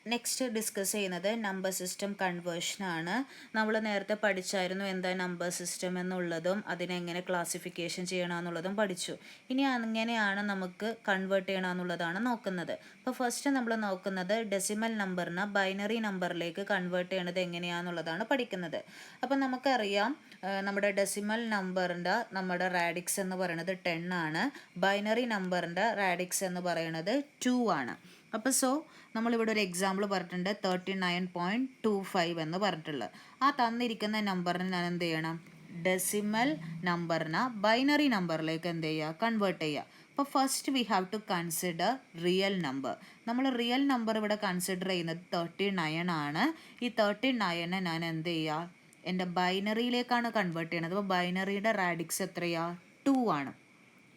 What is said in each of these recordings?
Next discuss ചെയ്യുന്നത് number system കൺവേർഷനാണ്. നമ്മൾ നേരത്തെ പഠിച്ചായിരുന്നു എന്താ നമ്പർ സിസ്റ്റം എന്നുള്ളതും അതിനെങ്ങനെ ക്ലാസിഫിക്കേഷൻ ചെയ്യണമെന്നുള്ളതും പഠിച്ചു. ഇനി അങ്ങനെയാണ് നമുക്ക് കൺവേർട്ട് ചെയ്യണമെന്നുള്ളതാണ് നോക്കുന്നത്. അപ്പോൾ ഫസ്റ്റ് നമ്മൾ നോക്കുന്നത് ഡെസിമൽ നമ്പറിനെ ബൈനറി നമ്പറിലേക്ക് കൺവേർട്ട് ചെയ്യണത് എങ്ങനെയാണെന്നുള്ളതാണ് പഠിക്കുന്നത്. അപ്പോൾ നമുക്കറിയാം നമ്മുടെ ഡെസിമൽ നമ്പറിൻ്റെ നമ്മുടെ റാഡിക്സ് എന്ന് പറയുന്നത് 10 ആണ്. ബൈനറി നമ്പറിൻ്റെ റാഡിക്സ് എന്ന് പറയുന്നത് 2 ആണ്. അപ്പോൾ നമ്മളിവിടെ ഒരു എക്സാമ്പിൾ പറഞ്ഞിട്ടുണ്ട് 39.25 എന്ന് പറഞ്ഞിട്ടുള്ളത്. ആ തന്നിരിക്കുന്ന നമ്പറിന് ഞാൻ എന്ത് ചെയ്യണം? ഡെസിമൽ നമ്പറിനെ ബൈനറി നമ്പറിലേക്ക് എന്ത് ചെയ്യുക? കൺവേർട്ട് ചെയ്യുക. അപ്പോൾ first we have to consider real number. നമ്മൾ റിയൽ നമ്പർ ഇവിടെ കൺസിഡർ ചെയ്യുന്നത് 39 ആണ്. ഈ 39 ഞാൻ എന്ത് ചെയ്യുക? എൻ്റെ ബൈനറിയിലേക്കാണ് കൺവേർട്ട് ചെയ്യണത്. അപ്പോൾ ബൈനറിയുടെ റാഡിക്സ് എത്രയാണ്? 2 ആണ്.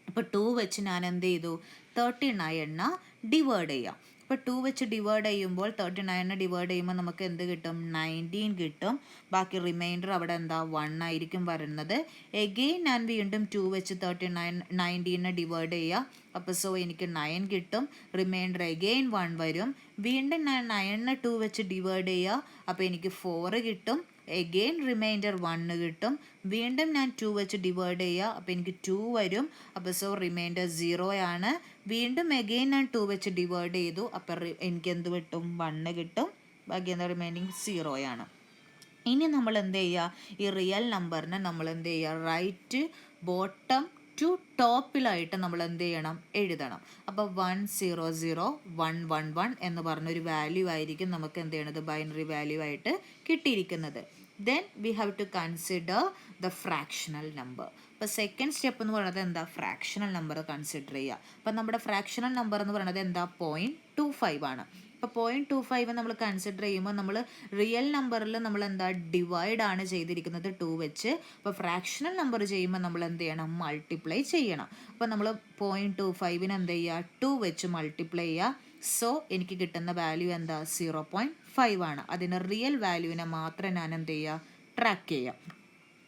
അപ്പോൾ 2 വെച്ച് ഞാൻ എന്ത് ചെയ്തു? 39 ഡിവൈഡ് ചെയ്യാം. അപ്പോൾ 2 വെച്ച് ഡിവൈഡ് ചെയ്യുമ്പോൾ 39 ഡിവൈഡ് ചെയ്യുമ്പോൾ നമുക്ക് എന്ത് കിട്ടും? 19 കിട്ടും. ബാക്കി റിമൈൻഡർ അവിടെ എന്താ? 1 ആയിരിക്കും വരുന്നത്. എഗെയിൻ ഞാൻ വീണ്ടും 2 വെച്ച് 19 ഡിവൈഡ് ചെയ്യുക. അപ്പോൾ എനിക്ക് 9 കിട്ടും. റിമൈൻഡർ എഗെയിൻ 1 വരും. വീണ്ടും ഞാൻ 9 2 വെച്ച് ഡിവൈഡ് ചെയ്യുക. അപ്പോൾ എനിക്ക് 4 കിട്ടും. എഗെയിൻ റിമൈൻഡർ 1 കിട്ടും. വീണ്ടും ഞാൻ 2 വെച്ച് ഡിവൈഡ് ചെയ്യുക. അപ്പോൾ എനിക്ക് 2 വരും. അപ്പോൾ റിമൈൻഡർ 0 ആണ്. വീണ്ടും എഗെയിൻ ഞാൻ 2 വെച്ച് ഡിവൈഡ് ചെയ്തു. അപ്പോൾ എനിക്ക് എന്ത് കിട്ടും? 1 കിട്ടും. ബാക്കി എന്താ? റിമൈനിങ് 0 ആണ്. ഇനി നമ്മൾ എന്ത് ചെയ്യുക? ഈ റിയൽ നമ്പറിനെ നമ്മൾ എന്ത് ചെയ്യുക? റൈറ്റ് ബോട്ടം ടു ടോപ്പിലായിട്ട് നമ്മൾ എന്ത് ചെയ്യണം? എഴുതണം. അപ്പോൾ 1001111 എന്ന് പറഞ്ഞൊരു വാല്യൂ ആയിരിക്കും നമുക്ക് എന്ത് ചെയ്യണത്? ബൈനറി വാല്യൂ ആയിട്ട് കിട്ടിയിരിക്കുന്നത്. Then we have to consider the fractional number. അപ്പോൾ സെക്കൻഡ് സ്റ്റെപ്പ് എന്ന് പറയുന്നത് എന്താ? ഫ്രാക്ഷണൽ നമ്പർ കൺസിഡർ ചെയ്യുക. അപ്പം നമ്മുടെ ഫ്രാക്ഷണൽ നമ്പർ എന്ന് പറയുന്നത് എന്താ? 0.25 ആണ്. അപ്പോൾ 0.25 നമ്മൾ കൺസിഡർ ചെയ്യുമ്പോൾ നമ്മൾ റിയൽ നമ്പറിൽ നമ്മൾ എന്താ? ഡിവൈഡ് ആണ് ചെയ്തിരിക്കുന്നത് 2 വെച്ച്. അപ്പോൾ ഫ്രാക്ഷണൽ നമ്പർ ചെയ്യുമ്പോൾ നമ്മൾ എന്ത് ചെയ്യണം? മൾട്ടിപ്ലൈ ചെയ്യണം. അപ്പോൾ നമ്മൾ 0.25 എന്ത് ചെയ്യുക? 2 വെച്ച് മൾട്ടിപ്ലൈ ചെയ്യുക. എനിക്ക് കിട്ടുന്ന വാല്യൂ എന്താ? 0.5 ആണ്. അതിന് റിയൽ വാല്യൂവിനെ മാത്രം ഞാൻ എന്ത് ചെയ്യുക? ട്രാക്ക് ചെയ്യാം.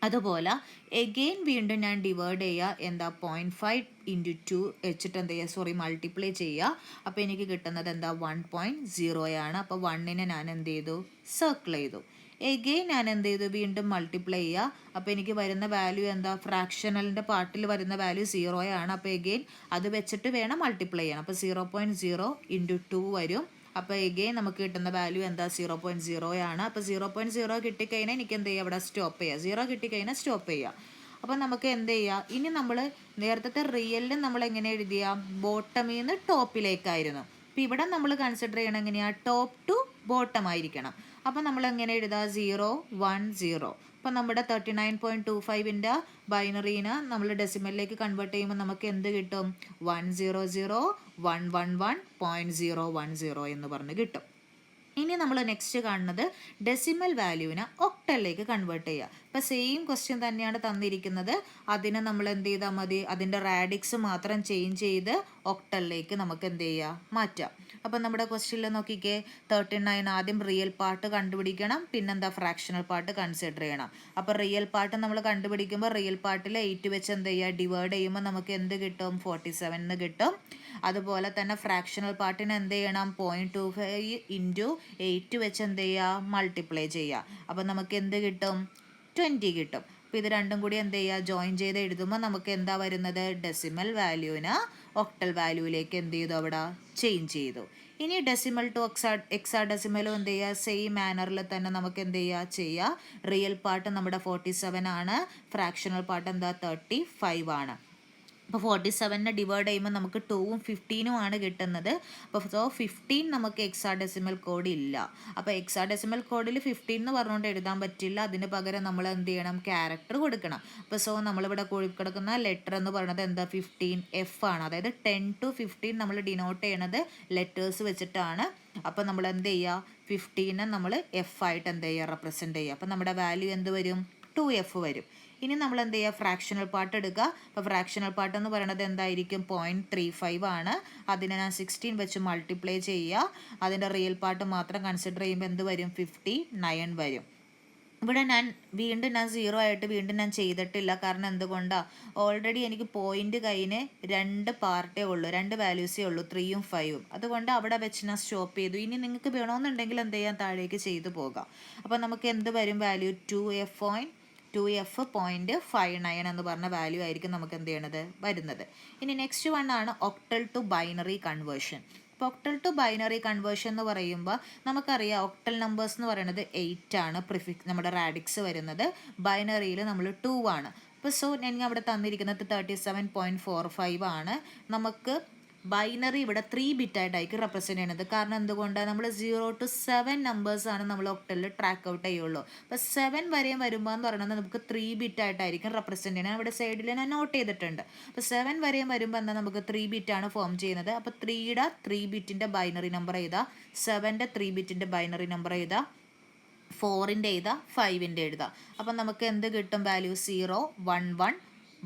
അതുപോലെ എഗെയിൻ വീണ്ടും ഞാൻ ഡിവൈഡ് ചെയ്യുക. എന്താ? 0.5 ഇൻറ്റു 2 വെച്ചിട്ട് എന്ത് ചെയ്യുക? മൾട്ടിപ്ലൈ ചെയ്യുക. അപ്പോൾ എനിക്ക് കിട്ടുന്നത് എന്താ? 1.0 ആണ്. അപ്പോൾ 1നെ ഞാൻ എന്ത് ചെയ്തു? സർക്കിൾ ചെയ്തു. എഗെയിൻ ഞാൻ എന്ത് ചെയ്തു? വീണ്ടും മൾട്ടിപ്ലൈ ചെയ്യുക. അപ്പോൾ എനിക്ക് വരുന്ന വാല്യൂ എന്താ? ഫ്രാക്ഷണലിൻ്റെ പാർട്ടിൽ വരുന്ന വാല്യൂ 0 ആണ്. അപ്പോൾ എഗെയിൻ അത് വെച്ചിട്ട് വേണം മൾട്ടിപ്ലൈ ചെയ്യണം. അപ്പോൾ 0.0 ഇൻറ്റു 2 വരും. അപ്പോൾ എഗെയിൻ നമുക്ക് കിട്ടുന്ന വാല്യൂ എന്താ? 0.0 ആണ്. അപ്പോൾ 0.0 കിട്ടിക്കഴിഞ്ഞാൽ എനിക്ക് എന്ത് ചെയ്യുക? അവിടെ സ്റ്റോപ്പ് ചെയ്യുക. 0 കിട്ടിക്കഴിഞ്ഞാൽ സ്റ്റോപ്പ് ചെയ്യുക. അപ്പോൾ നമുക്ക് എന്ത് ചെയ്യുക? ഇനി നമ്മൾ നേരത്തെ റിയലിൽ നമ്മൾ എങ്ങനെ എഴുതിയ? ബോട്ടമിൽ നിന്ന് ടോപ്പിലേക്കായിരുന്നു. അപ്പോൾ ഇവിടെ നമ്മൾ കൺസിഡർ ചെയ്യണം എങ്ങനെയാണ്? ടോപ്പ് ടു ബോട്ടം ആയിരിക്കണം. അപ്പോൾ നമ്മൾ എങ്ങനെ എഴുതുക? 0 1 0. അപ്പോൾ നമ്മുടെ 39.25ൻ്റെ ബൈനറീനെ നമ്മൾ ഡെസിമലിലേക്ക് കൺവേർട്ട് ചെയ്യുമ്പോൾ നമുക്ക് എന്ത് കിട്ടും? 100.111.010 എന്ന് പറഞ്ഞ് കിട്ടും. ഇനി നമ്മൾ നെക്സ്റ്റ് കാണുന്നത് ഡെസിമൽ വാല്യൂവിനെ ഒക്ടലിലേക്ക് കൺവേർട്ട് ചെയ്യുക. ഇപ്പോൾ സെയിം ക്വസ്റ്റ്യൻ തന്നെയാണ് തന്നിരിക്കുന്നത്. അതിനെ നമ്മൾ എന്ത് ചെയ്താൽ മതി? അതിൻ്റെ റാഡിക്സ് മാത്രം ചേഞ്ച് ചെയ്ത് ഒക്ടലിലേക്ക് നമുക്ക് എന്ത് ചെയ്യുക? മാറ്റാം. അപ്പോൾ നമ്മുടെ ക്വസ്റ്റ്യനിൽ നോക്കിക്കേ, 39 ആദ്യം റിയൽ പാർട്ട് കണ്ടുപിടിക്കണം. പിന്നെന്താ? ഫ്രാക്ഷണൽ പാർട്ട് കൺസിഡർ ചെയ്യണം. അപ്പോൾ റിയൽ പാർട്ട് നമ്മൾ കണ്ടുപിടിക്കുമ്പോൾ റിയൽ പാർട്ടിൽ 8 വെച്ച് എന്ത് ചെയ്യുക? ഡിവൈഡ് ചെയ്യുമ്പോൾ നമുക്ക് എന്ത് കിട്ടും? 47 എന്ന് കിട്ടും. അതുപോലെ തന്നെ ഫ്രാക്ഷണൽ പാർട്ടിന് എന്ത് ചെയ്യണം? 0.25 ഇൻറ്റു 8 വെച്ച് എന്ത് ചെയ്യുക? മൾട്ടിപ്ലൈ ചെയ്യുക. അപ്പോൾ നമുക്ക് എന്ത് കിട്ടും? 20 കിട്ടും. അപ്പോൾ ഇത് രണ്ടും കൂടി എന്ത് ചെയ്യുക? ജോയിൻ ചെയ്ത് എഴുതുമ്പോൾ നമുക്ക് എന്താ വരുന്നത്? ഡെസിമൽ വാല്യൂവിന് ഒക്ടൽ വാല്യൂവിലേക്ക് എന്ത് ചെയ്തു? അവിടെ ചേഞ്ച് ചെയ്തു. ഇനി ഡെസിമൽ ടു എക്സാഡെസിമലും എന്ത് ചെയ്യുക? സെയിം മാനറിൽ തന്നെ നമുക്ക് എന്ത് ചെയ്യുക? റിയൽ പാർട്ട് നമ്മുടെ 47 ആണ്. ഫ്രാക്ഷണൽ പാർട്ട് എന്താ? 35 ആണ്. അപ്പോൾ 47നെ ഡിവൈഡ് ചെയ്യുമ്പോൾ നമുക്ക് 2ഉം 15ഉം ആണ് കിട്ടുന്നത്. അപ്പോൾ 15 നമുക്ക് എക്സാഡെസിമൽ കോഡ് ഇല്ല. അപ്പോൾ എക്സാഡെസിമൽ കോഡിൽ 15 എന്ന് പറഞ്ഞുകൊണ്ട് എഴുതാൻ പറ്റില്ല. അതിന് പകരം നമ്മൾ എന്ത് ചെയ്യണം? ക്യാരക്ടർ കൊടുക്കണം. അപ്പോൾ നമ്മളിവിടെ കിടക്കുന്ന ലെറ്റർ എന്ന് പറയുന്നത് എന്താ? 15F ആണ്. അതായത് 10 to 15 നമ്മൾ ഡിനോട്ട് ചെയ്യണത് ലെറ്റേഴ്സ് വെച്ചിട്ടാണ്. അപ്പോൾ നമ്മൾ എന്ത് ചെയ്യുക? 15നെ നമ്മൾ F ആയിട്ട് എന്ത് ചെയ്യുക? റെപ്രസെൻറ്റ് ചെയ്യുക. അപ്പോൾ നമ്മുടെ വാല്യൂ എന്ത് വരും? 2F വരും. ഇനി നമ്മൾ എന്ത് ചെയ്യുക? ഫ്രാക്ഷണൽ പാർട്ട് എടുക്കുക. അപ്പോൾ ഫ്രാക്ഷണൽ പാർട്ട് എന്ന് പറയുന്നത് എന്തായിരിക്കും? 0.35 ആണ്. അതിനെ ഞാൻ 16 വെച്ച് മൾട്ടിപ്ലൈ ചെയ്യുക. അതിൻ്റെ റിയൽ പാർട്ട് മാത്രം കൺസിഡർ ചെയ്യുമ്പോൾ എന്ത് വരും? 59 വരും. ഇവിടെ വീണ്ടും ഞാൻ 0 ആയിട്ട് വീണ്ടും ഞാൻ ചെയ്തിട്ടില്ല. കാരണം എന്തുകൊണ്ടാണ്, ഓൾറെഡി എനിക്ക് പോയിന്റ് കയ്യിന് 2 പാർട്ടേ ഉള്ളൂ, 2 വാല്യൂസേ ഉള്ളൂ, 3ഉം 5ഉം. അതുകൊണ്ട് അവിടെ വെച്ച് ഞാൻ സ്റ്റോപ്പ് ചെയ്തു. ഇനി നിങ്ങൾക്ക് വേണമെന്നുണ്ടെങ്കിൽ എന്ത് ചെയ്യാൻ, താഴേക്ക് ചെയ്തു പോകാം. അപ്പോൾ നമുക്ക് എന്ത് വരും, വാല്യൂ 2F.59 എന്ന് പറഞ്ഞ വാല്യൂ ആയിരിക്കും നമുക്ക് എന്ത് ചെയ്യണത്, വരുന്നത്. ഇനി നെക്സ്റ്റ് വൺ ആണ് ഒക്ടൽ ടു ബൈനറി കൺവേർഷൻ. അപ്പോൾ ഒക്ടൽ ടു ബൈനറി കൺവേർഷൻ എന്ന് പറയുമ്പോൾ നമുക്കറിയാം ഒക്ടൽ നമ്പേഴ്സ് എന്ന് പറയുന്നത് 8 ആണ് നമ്മുടെ റാഡിക്സ് വരുന്നത്. ബൈനറിയിൽ നമ്മൾ 2 ആണ്. അപ്പോൾ സോ ഞാൻ അവിടെ തന്നിരിക്കുന്നത് 37.45 ആണ്. നമുക്ക് ബൈനറി ഇവിടെ 3 ബിറ്റായിട്ടായിരിക്കും റെപ്രസെൻറ്റ് ചെയ്യുന്നത്. കാരണം എന്തുകൊണ്ടാണ്, നമ്മൾ 0 to 7 നമ്പേഴ്സാണ് നമ്മൾ ഒക്ടലിൽ ട്രാക്ക് ഔട്ട് ചെയ്യുള്ളൂ. അപ്പോൾ 7 വരെയും വരുമ്പോൾ എന്ന് പറയുന്നത് നമുക്ക് 3 ബിറ്റായിട്ടായിരിക്കും റെപ്രസെൻറ്റ് ചെയ്യുന്നത്. ഇവിടെ സൈഡിൽ ഞാൻ നോട്ട് ചെയ്തിട്ടുണ്ട്. അപ്പോൾ 7 വരെയും വരുമ്പോൾ എന്നാൽ നമുക്ക് 3 ബിറ്റാണ് ഫോം ചെയ്യുന്നത്. അപ്പോൾ 3യുടെ 3 ബിറ്റിൻ്റെ ബൈനറി നമ്പർ എഴുതുക, 7ൻ്റെ 3 ബിറ്റിൻ്റെ ബൈനറി നമ്പർ എഴുതുക, 4ൻ്റെ എഴുതുക, 5ൻ്റെ എഴുതുക. അപ്പം നമുക്ക് എന്ത് കിട്ടും, വാല്യൂ 0 1 1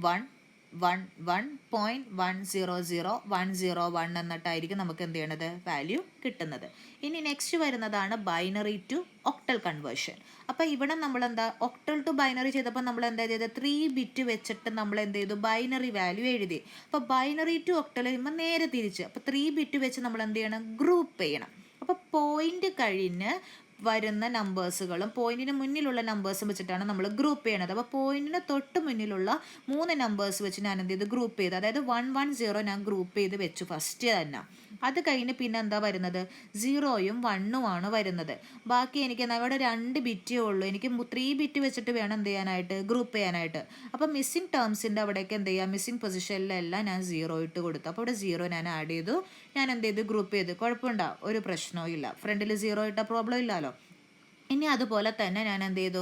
1 1.100 എന്നിട്ടായിരിക്കും നമുക്ക് എന്ത് ചെയ്യണത്, വാല്യൂ കിട്ടുന്നത്. ഇനി നെക്സ്റ്റ് വരുന്നതാണ് ബൈനറി ടു ഒക്ടൽ കൺവേർഷൻ. അപ്പോൾ ഇവിടെ നമ്മൾ എന്താ, ഒക്ടൽ ടു ബൈനറി ചെയ്തപ്പോൾ നമ്മൾ എന്താ ചെയ്തത്, 3 ബിറ്റ് വെച്ചിട്ട് നമ്മൾ എന്ത് ചെയ്തു, ബൈനറി വാല്യൂ എഴുതി. അപ്പോൾ ബൈനറി ടു ഒക്ടൽ ചെയ്യുമ്പോൾ നേരെ തിരിച്ച്, അപ്പോൾ 3 ബിറ്റ് വെച്ച് നമ്മൾ എന്ത് ചെയ്യണം, ഗ്രൂപ്പ് ചെയ്യണം. അപ്പോൾ പോയിന്റ് കഴിഞ്ഞ് വരുന്ന നമ്പേഴ്സുകളും പോയിന്റിന് മുന്നിലുള്ള നമ്പേഴ്സും വെച്ചിട്ടാണ് നമ്മൾ ഗ്രൂപ്പ് ചെയ്യണത്. അപ്പോൾ പോയിന്റിന് തൊട്ട് മുന്നിലുള്ള 3 നമ്പേഴ്സ് വെച്ച് ഞാൻ എന്ത് ചെയ്ത് ഗ്രൂപ്പ് ചെയ്ത്, അതായത് 110 ഞാൻ ഗ്രൂപ്പ് ചെയ്ത് വെച്ചു ഫസ്റ്റ് തന്നെ. അത് കഴിഞ്ഞ് പിന്നെ എന്താ വരുന്നത്, 0യും 1ഉം ആണ് വരുന്നത്. ബാക്കി എനിക്ക് ഇവിടെ 2 ബിറ്റേ ഉള്ളൂ. എനിക്ക് 3 ബിറ്റ് വെച്ചിട്ട് വേണം എന്ത് ചെയ്യാനായിട്ട്, ഗ്രൂപ്പ് ചെയ്യാനായിട്ട്. അപ്പോൾ മിസ്സിംഗ് ടേംസിൻ്റെ അവിടേക്ക് എന്ത് ചെയ്യുക, മിസ്സിംഗ് പൊസിഷനിലെല്ലാം ഞാൻ 0 ഇട്ട് കൊടുത്തു. അപ്പോൾ ഇവിടെ 0 ഞാൻ ആഡ് ചെയ്തു, ഞാൻ എന്ത് ചെയ്തു, ഗ്രൂപ്പ് ചെയ്തു. കുഴപ്പമുണ്ടോ, ഒരു പ്രശ്നവും ഇല്ല. ഫ്രണ്ടിൽ 0 ഇട്ട പ്രോബ്ലം ഇല്ലല്ലോ. ഇനി അതുപോലെ തന്നെ ഞാൻ എന്ത് ചെയ്തു,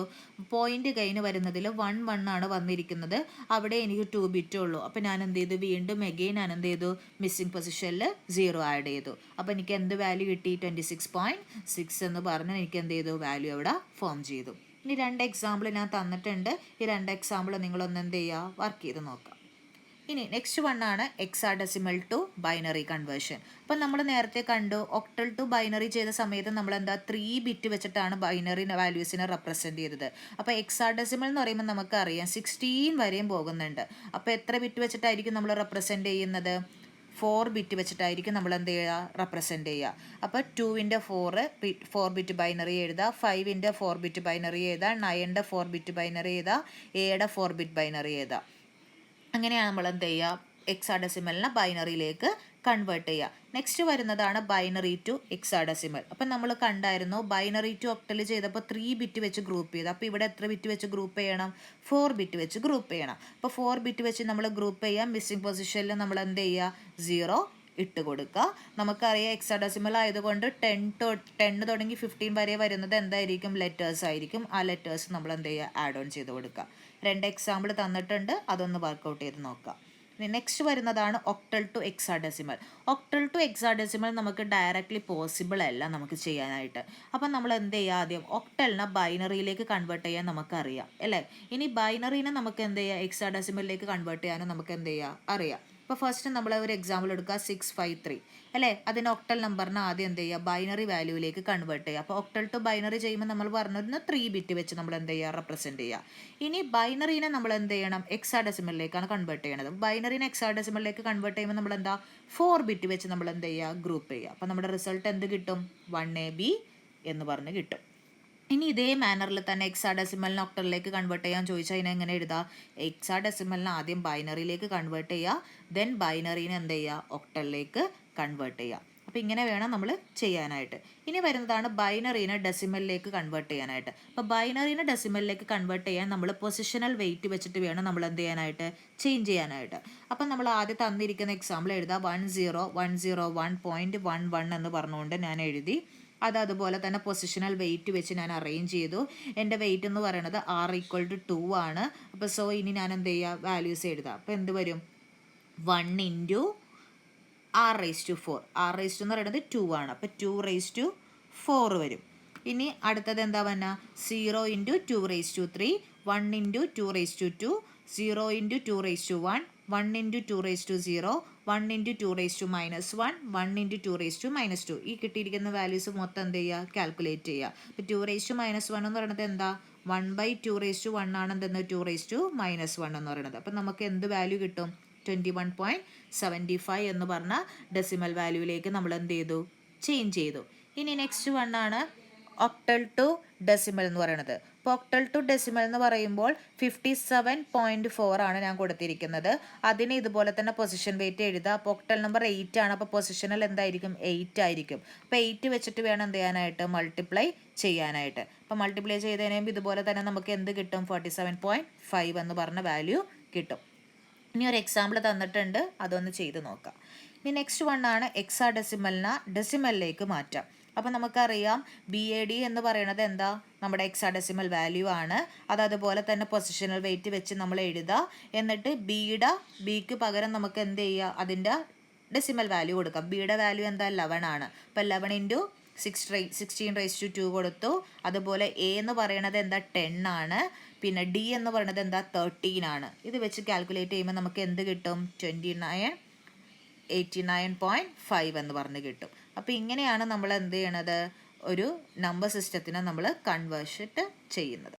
പോയിന്റ് കഴിഞ്ഞ് വരുന്നതിൽ 1 1 ആണ് വന്നിരിക്കുന്നത്. അവിടെ എനിക്ക് 2 ബിറ്റ് ഉള്ളൂ. അപ്പോൾ ഞാൻ എന്ത് ചെയ്തു, വീണ്ടും എഗെയിൻ ഞാൻ എന്ത് ചെയ്തു, മിസ്സിംഗ് പൊസിഷനിൽ 0 ആഡ് ചെയ്തു. അപ്പോൾ എനിക്ക് എന്ത് വാല്യൂ കിട്ടി, 26.6 എന്ന് പറഞ്ഞ് എനിക്ക് എന്ത് ചെയ്തു, വാല്യൂ അവിടെ ഫോം ചെയ്തു. ഇനി 2 എക്സാമ്പിൾ ഞാൻ തന്നിട്ടുണ്ട്. ഈ 2 എക്സാമ്പിൾ നിങ്ങളൊന്ന് എന്ത് ചെയ്യുക, വർക്ക് ചെയ്ത് നോക്കാം. ഇനി നെക്സ്റ്റ് വൺ ആണ് എക്സാഡെസിമൽ ടു ബൈനറി കൺവേർഷൻ. അപ്പം നമ്മൾ നേരത്തെ കണ്ടു ഒക്ടൽ ടു ബൈനറി ചെയ്ത സമയത്ത് നമ്മൾ എന്താ 3 ബിറ്റ് വെച്ചിട്ടാണ് ബൈനറി വാല്യൂസിനെ റെപ്രസെൻറ്റ് ചെയ്തത്. അപ്പോൾ എക്സാഡെസിമൽ എന്ന് പറയുമ്പോൾ നമുക്കറിയാം 16 വരെയും പോകുന്നുണ്ട്. അപ്പോൾ എത്ര ബിറ്റ് വെച്ചിട്ടായിരിക്കും നമ്മൾ റെപ്രസെൻറ്റ് ചെയ്യുന്നത്, 4 ബിറ്റ് വെച്ചിട്ടായിരിക്കും നമ്മൾ എന്ത് ചെയ്യുക, റെപ്രസെൻറ്റ് ചെയ്യുക. അപ്പോൾ 2ൻ്റെ 4 ബിറ്റ് ബൈനറി എഴുതുക, 5ൻ്റെ 4 ബിറ്റ് ബൈനറി എഴുതുക, 9ൻ്റെ 4 ബിറ്റ് ബൈനറി എഴുതുക, 7യുടെ 4 ബിറ്റ് ബൈനറി എഴുതുക. അങ്ങനെയാണ് നമ്മൾ എന്ത് ചെയ്യുക, എക്സാഡെസിമലിനെ ബൈനറിയിലേക്ക് കൺവേർട്ട് ചെയ്യുക. നെക്സ്റ്റ് വരുന്നതാണ് ബൈനറി ടു എക്സാഡെസിമൽ. അപ്പം നമ്മൾ കണ്ടായിരുന്നു ബൈനറി ടു ഒക്ടൽ ചെയ്തപ്പോൾ 3 ബിറ്റ് വെച്ച് ഗ്രൂപ്പ് ചെയ്തു. അപ്പോൾ ഇവിടെ എത്ര ബിറ്റ് വെച്ച് ഗ്രൂപ്പ് ചെയ്യണം, 4 ബിറ്റ് വെച്ച് ഗ്രൂപ്പ് ചെയ്യണം. അപ്പോൾ 4 ബിറ്റ് വെച്ച് നമ്മൾ ഗ്രൂപ്പ് ചെയ്യാം. മിസ്സിംഗ് പൊസിഷനിൽ നമ്മൾ എന്ത് ചെയ്യുക, 0 ഇട്ട് കൊടുക്കുക. നമുക്കറിയാം എക്സാഡെസിമൽ ആയതുകൊണ്ട് 10 തുടങ്ങി 15 വരെ വരുന്നത് എന്തായിരിക്കും, ലെറ്റേഴ്സ് ആയിരിക്കും. ആ ലെറ്റേഴ്സ് നമ്മൾ എന്ത് ചെയ്യുക, ആഡ് ഓൺ ചെയ്ത് കൊടുക്കുക. 2 എക്സാമ്പിൾ തന്നിട്ടുണ്ട്, അതൊന്ന് വർക്കൗട്ട് ചെയ്ത് നോക്കാം. നെക്സ്റ്റ് വരുന്നതാണ് octal to hexadecimal. Octal to hexadecimal നമുക്ക് ഡയറക്റ്റ്ലി പോസിബിൾ അല്ല നമുക്ക് ചെയ്യാനായിട്ട്. അപ്പം നമ്മൾ എന്ത് ചെയ്യുക, ആദ്യം ഒക്ടലിനെ ബൈനറിയിലേക്ക് കൺവേർട്ട് ചെയ്യാൻ നമുക്കറിയാം അല്ലേ. ഇനി ബൈനറീനെ നമുക്ക് എന്ത് ചെയ്യുക, എക്സാഡെസിമലിലേക്ക് കൺവേർട്ട് ചെയ്യാനും നമുക്ക് എന്ത് ചെയ്യുക, അറിയാം. ഇപ്പോൾ ഫസ്റ്റ് നമ്മൾ ഒരു എക്സാമ്പിൾ എടുക്കുക, 653 അല്ലേ. അതിന് ഒക്ടൽ നമ്പറിന് ആദ്യം എന്ത് ചെയ്യുക, ബൈനറി വാല്യൂയിലേക്ക് കൺവേർട്ട് ചെയ്യുക. അപ്പോൾ ഒക്ടൽ ടു ബൈനറി ചെയ്യുമ്പോൾ നമ്മൾ പറഞ്ഞിരുന്ന 3 ബിറ്റ് വെച്ച് നമ്മൾ എന്ത് ചെയ്യുക, റെപ്രസെൻറ്റ് ചെയ്യുക. ഇനി ബൈനറീനെ നമ്മൾ എന്ത് ചെയ്യണം, എക്സാഡെസിമലിലേക്കാണ് കൺവേർട്ട് ചെയ്യണത്. ബൈനറീനെ എക്സാഡെസിമലിലേക്ക് കൺവേർട്ട് ചെയ്യുമ്പോൾ നമ്മൾ എന്താ 4 ബിറ്റ് വെച്ച് നമ്മൾ എന്ത് ചെയ്യുക, ഗ്രൂപ്പ് ചെയ്യുക. അപ്പോൾ നമ്മുടെ റിസൾട്ട് എന്ത് കിട്ടും, 1AB എന്ന് പറഞ്ഞ് കിട്ടും. ഇനി ഇതേ മാനറിൽ തന്നെ എക്സാഡെസിമലിനെ ഒക്ടലിലേക്ക് കൺവേർട്ട് ചെയ്യാൻ ചോദിച്ചാൽ അതിനെ എങ്ങനെ എഴുതുക, എക്സാഡെസിമലിനെ ആദ്യം ബൈനറിയിലേക്ക് കൺവേർട്ട് ചെയ്യുക, ദെൻ ബൈനറീനെ എന്ത് ചെയ്യുക, ഒക്ടലിലേക്ക് കൺവേർട്ട് ചെയ്യുക. അപ്പോൾ ഇങ്ങനെ വേണം നമ്മൾ ചെയ്യാനായിട്ട്. ഇനി വരുന്നതാണ് ബൈനറീനെ ഡെസിമലിലേക്ക് കൺവേർട്ട് ചെയ്യാനായിട്ട്. അപ്പോൾ ബൈനറീനെ ഡെസിമലിലേക്ക് കൺവേർട്ട് ചെയ്യാൻ നമ്മൾ പൊസിഷണൽ വെയിറ്റ് വെച്ചിട്ട് വേണം നമ്മൾ എന്ത് ചെയ്യാനായിട്ട്, ചേഞ്ച് ചെയ്യാനായിട്ട്. അപ്പം നമ്മൾ ആദ്യം തന്നിരിക്കുന്ന എക്സാമ്പിൾ എഴുതുക, 10101.11 എന്ന് പറഞ്ഞുകൊണ്ട് ഞാൻ എഴുതി. അതുപോലെ തന്നെ പൊസിഷണൽ വെയിറ്റ് വെച്ച് ഞാൻ അറേഞ്ച് ചെയ്തു. എൻ്റെ വെയിറ്റ് എന്ന് പറയുന്നത് R = 2 ആണ്. അപ്പോൾ സോ ഇനി ഞാൻ എന്ത് ചെയ്യുക, വാല്യൂസ് എഴുതാം. അപ്പോൾ എന്ത് വരും, 1 × R⁴. R⁴ എന്ന് പറയുന്നത് 2 ആണ്. അപ്പോൾ 2⁴ വരും. ഇനി അടുത്തത് എന്താ പറഞ്ഞാൽ 0 × 2�3, 1 × 2⁴, 0 × 2⁴, 1 × 2⁴, 1 × 2⁻1, 1 × 2⁻2. ഈ കിട്ടിയിരിക്കുന്ന വാല്യൂസ് മൊത്തം എന്ത് ചെയ്യുക, കാൽക്കുലേറ്റ് ചെയ്യുക. അപ്പോൾ 2⁻1 എന്ന് പറയുന്നത് എന്താ, 1/2 ആണ് എന്തെന്ന് 2⁻⁻1 എന്ന് പറയുന്നത്. അപ്പം നമുക്ക് എന്ത് വാല്യൂ കിട്ടും? 21.75 എന്ന് പറഞ്ഞ ഡെസിമൽ വാല്യൂയിലേക്ക് നമ്മൾ എന്ത് ചെയ്തു? ചേഞ്ച് ചെയ്തു. ഇനി നെക്സ്റ്റ് ആണ് ഒക്ടൽ ടു ഡെസിമൽ എന്ന് പറയുന്നത്. അപ്പോൾ ഒക്ടൽ ടു ഡെസിമൽ എന്ന് പറയുമ്പോൾ 57.4 ആണ് ഞാൻ കൊടുത്തിരിക്കുന്നത്. അതിന് ഇതുപോലെ തന്നെ പൊസിഷൻ വെയിറ്റ് എഴുതുക. അപ്പോൾ ഒക്ടൽ നമ്പർ 8 ആണ്. അപ്പോൾ പൊസിഷനിൽ എന്തായിരിക്കും? 8 ആയിരിക്കും. അപ്പോൾ 8 വെച്ചിട്ട് വേണം എന്ത് ചെയ്യാനായിട്ട്? മൾട്ടിപ്ലൈ ചെയ്യാനായിട്ട്. അപ്പോൾ മൾട്ടിപ്ലൈ ചെയ്തതിന് കഴിയുമ്പോൾ ഇതുപോലെ തന്നെ നമുക്ക് എന്ത് കിട്ടും? 47.5 എന്ന് പറഞ്ഞ വാല്യൂ കിട്ടും. ഇനി ഒരു എക്സാമ്പിൾ തന്നിട്ടുണ്ട്, അതൊന്ന് ചെയ്ത് നോക്കാം. ഇനി നെക്സ്റ്റ് ആണ് എക്സാ ഡെസിമലിനെ ഡെസിമലിലേക്ക് മാറ്റാം. അപ്പോൾ നമുക്കറിയാം BAD എന്ന് പറയുന്നത് എന്താ? നമ്മുടെ എക്സാ ഡെസിമൽ വാല്യൂ ആണ്. അതുപോലെ തന്നെ പൊസിഷണൽ വെയിറ്റ് വെച്ച് നമ്മൾ എഴുതുക. എന്നിട്ട് ബിക്ക് പകരം നമുക്ക് എന്ത് ചെയ്യുക? അതിൻ്റെ ഡെസിമൽ വാല്യൂ കൊടുക്കാം. ബിയുടെ വാല്യൂ എന്താ? 11 ആണ്. അപ്പോൾ 11 × 16⁻²2 കൊടുത്തു. അതുപോലെ A എന്ന് പറയുന്നത് എന്താ? 10 ആണ്. പിന്നെ D എന്ന് പറയുന്നത് എന്താ? 13 ആണ്. ഇത് വെച്ച് കാൽക്കുലേറ്റ് ചെയ്യുമ്പോൾ നമുക്ക് എന്ത് കിട്ടും? 89.5 എന്ന് പറഞ്ഞ് കിട്ടും. അപ്പോൾ ഇങ്ങനെയാണ് നമ്മൾ എന്ത് ചെയ്യണത്? ഒരു നമ്പർ സിസ്റ്റത്തിനെ നമ്മൾ കൺവേർട്ട് ചെയ്യുന്നത്.